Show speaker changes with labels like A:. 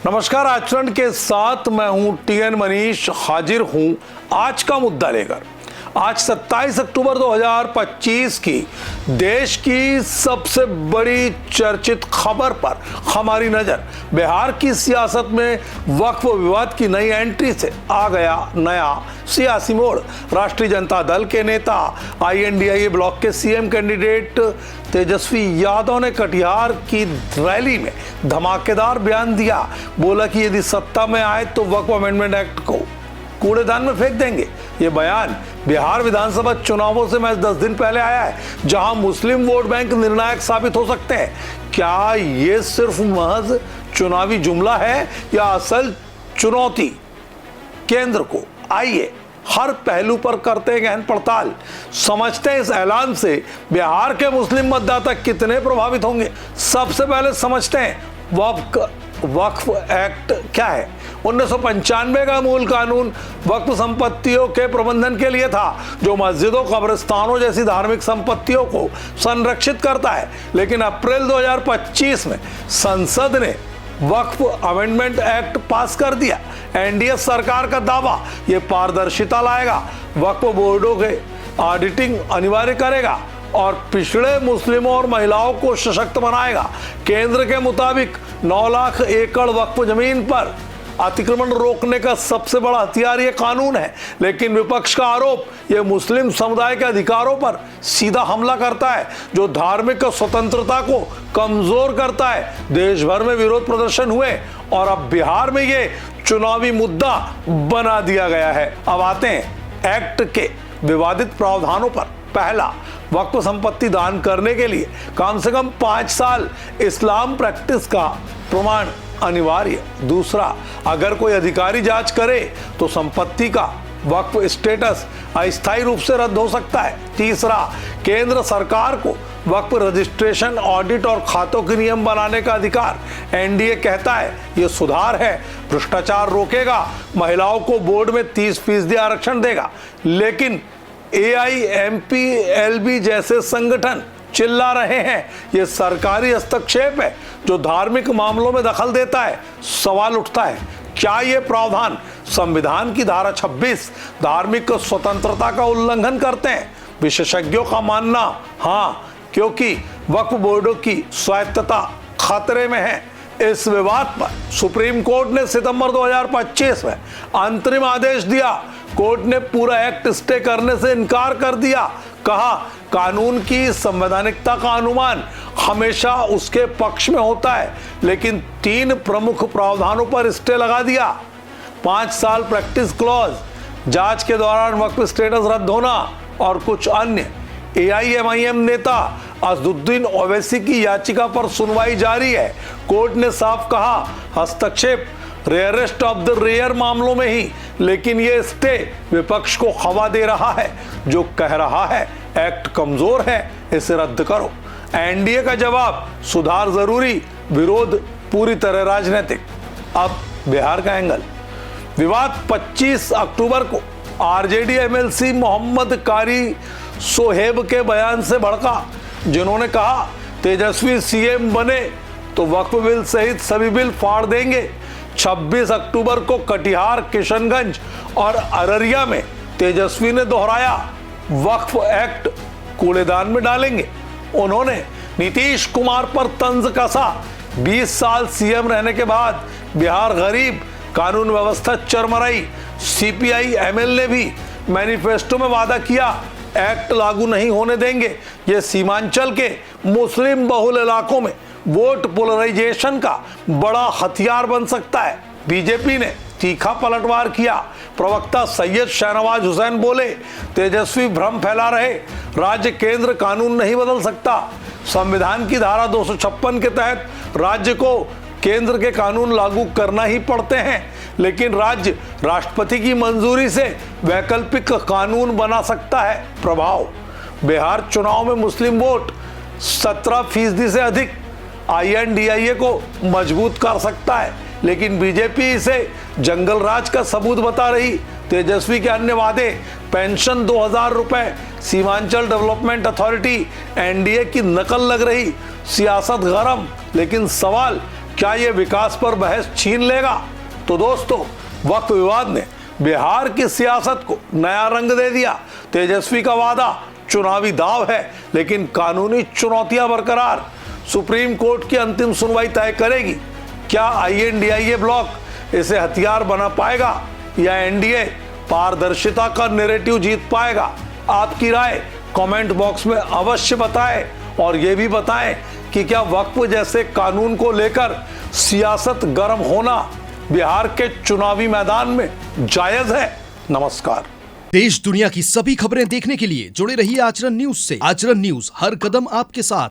A: नमस्कार, आचरण के साथ मैं हूं टीएन मनीष, हाजिर हूं आज का मुद्दा लेकर। आज 27 अक्टूबर 2025 की देश की सबसे बड़ी चर्चित खबर पर हमारी नजर बिहार की सियासत में वक्फ विवाद की नई एंट्री से आ गया नया सियासी मोड़। राष्ट्रीय जनता दल के नेता INDIA ब्लॉक के CM कैंडिडेट तेजस्वी यादव ने कटिहार की रैली में धमाकेदार बयान दिया। बोला कि यदि सत्ता में आए तो वक्फ अमेंडमेंट एक्ट को कूड़ेदान में फेंक देंगे। ये बयान बिहार विधानसभा चुनावों से महज 10 दिन पहले आया है, जहां मुस्लिम वोट बैंक निर्णायक साबित हो सकते हैं। क्या ये सिर्फ महज चुनावी जुमला है या असल चुनौती केंद्र को? आइए हर पहलू पर करते हैं गहन पड़ताल, समझते हैं इस ऐलान से बिहार के मुस्लिम मतदाता कितने प्रभावित होंगे। सबसे पहले समझते हैं वक्फ एक्ट क्या है। 1995 का मूल कानून वक्फ संपत्तियों के प्रबंधन के लिए था, जो मस्जिदों, कब्रिस्तानों जैसी धार्मिक संपत्तियों को संरक्षित करता है। लेकिन अप्रैल 2025 में संसद ने वक्फ अमेंडमेंट एक्ट पास कर दिया। NDA सरकार का दावा ये पारदर्शिता लाएगा, वक्फ बोर्डों के ऑडिटिंग अनिवार्य करेगा और पिछड़े मुस्लिमों और महिलाओं को सशक्त बनाएगा। केंद्र के मुताबिक 9 लाख एकड़ वक्फ जमीन पर अतिक्रमण रोकने का सबसे बड़ा हथियार ये कानून है। लेकिन विपक्ष का आरोप ये मुस्लिम समुदाय के अधिकारों पर सीधा हमला करता है, जो धार्मिक स्वतंत्रता को कमजोर करता है। देश भर में विरोध प्रदर्शन हुए और अब बिहार में ये चुनावी मुद्दा बना दिया गया है। अब आते हैं एक्ट के विवादित प्रावधानों पर। पहला, वक्फ संपत्ति दान करने के लिए कम से कम 5 साल इस्लाम प्रैक्टिस का प्रमाण अनिवार्य। दूसरा, अगर कोई अधिकारी जांच करे तो संपत्ति का वक्फ स्टेटस अस्थायी रूप से रद्द हो सकता है। तीसरा, केंद्र सरकार को वक्फ रजिस्ट्रेशन, ऑडिट और खातों के नियम बनाने का अधिकार। NDA कहता है यह सुधार है, भ्रष्टाचार रोकेगा, महिलाओं को बोर्ड में 30% आरक्षण देगा। लेकिन AIMPLB जैसे संगठन चिल्ला रहे हैं यह सरकारी हस्तक्षेप है जो धार्मिक मामलों में दखल देता है। सवाल उठता है, क्या यह प्रावधान संविधान की धारा 26 धार्मिक स्वतंत्रता का उल्लंघन करते हैं? विशेषज्ञों का मानना हाँ, क्योंकि वक्फ बोर्डों की स्वायत्तता खतरे में है। इस विवाद पर सुप्रीम कोर्ट ने सितंबर 2025 में अंतरिम आदेश दिया। कोर्ट ने पूरा एक्ट स्टे करने से इनकार कर दिया। कहा, कानून की संवैधानिकता का अनुमान हमेशा उसके पक्ष में होता है, लेकिन 3 प्रमुख प्रावधानों पर स्टे लगा दिया। 5 साल प्रैक्टिस क्लॉज, जांच के दौरान वक्फ स्टेटस रद्द होना और कुछ अन्य। AIMIM नेता असदुद्दीन ओवैसी की याचिका पर सुनवाई जारी है। कोर्ट ने साफ कहा, हस्तक्षेप रेयरेस्ट ऑफ द रेयर मामलों में ही, लेकिन ये स्टे विपक्ष को हवा दे रहा है, जो कह रहा है एक्ट कमजोर है, इसे रद्द करो। NDA का जवाब, सुधार जरूरी, विरोध पूरी तरह राजनीतिक। अब बिहार का एंगल। विवाद 25 अक्टूबर को RJD MLC मोहम्मद कारी सोहेब के बयान से भड़का, जिन्होंने कहा तेजस्वी CM बने तो वक्फ बिल सहित सभी बिल फाड़ देंगे। 26 अक्टूबर को कटिहार, किशनगंज और अररिया में तेजस्वी ने दोहराया, वक्फ एक्ट कूड़ेदान में डालेंगे। उन्होंने नीतीश कुमार पर तंज कसा। 20 साल CM रहने के बाद बिहार गरीब, कानून व्यवस्था चरमराई। CPI ML ने भी मैनिफेस्टो में वादा किया, एक्ट लागू नहीं होने देंगे। ये सीमांचल के मुस्लिम बहुल इलाकों में वोट पोलराइजेशन का बड़ा हथियार बन सकता है। बीजेपी ने तीखा पलटवार किया। प्रवक्ता सैयद शाहनवाज हुसैन बोले, तेजस्वी भ्रम फैला रहे, राज्य केंद्र कानून नहीं बदल सकता। संविधान की धारा 256 के तहत राज्य को केंद्र के कानून लागू करना ही पड़ते हैं, लेकिन राज्य राष्ट्रपति की मंजूरी से वैकल्पिक कानून बना सकता है। प्रभाव, बिहार चुनाव में मुस्लिम वोट 17% से अधिक INDIA को मजबूत कर सकता है, लेकिन बीजेपी इसे जंगल राज का सबूत बता रही। तेजस्वी के अन्य वादे, पेंशन 2000 रुपए, सीमांचल डेवलपमेंट अथॉरिटी NDA की नकल लग रही। सियासत गरम, लेकिन सवाल क्या ये विकास पर बहस छीन लेगा? तो दोस्तों, वक्फ विवाद ने बिहार की सियासत को नया रंग दे दिया। तेजस्वी का वादा चुनावी दाव है, लेकिन कानूनी चुनौतियां बरकरार। सुप्रीम कोर्ट की अंतिम सुनवाई तय करेगी क्या INDIA ब्लॉक इसे हथियार बना पाएगा या NDA पारदर्शिता का नैरेटिव जीत पाएगा? आपकी राय कमेंट बॉक्स में अवश्य बताएं और यह भी बताएं कि क्या वक्फ जैसे कानून को लेकर सियासत गर्म होना बिहार के चुनावी मैदान में जायज है? नमस्कार।
B: देश दुनिया की सभी खबरें देखने के लिए जुड़े रहिए आचरण न्यूज से। आचरण न्यूज, हर कदम आपके साथ।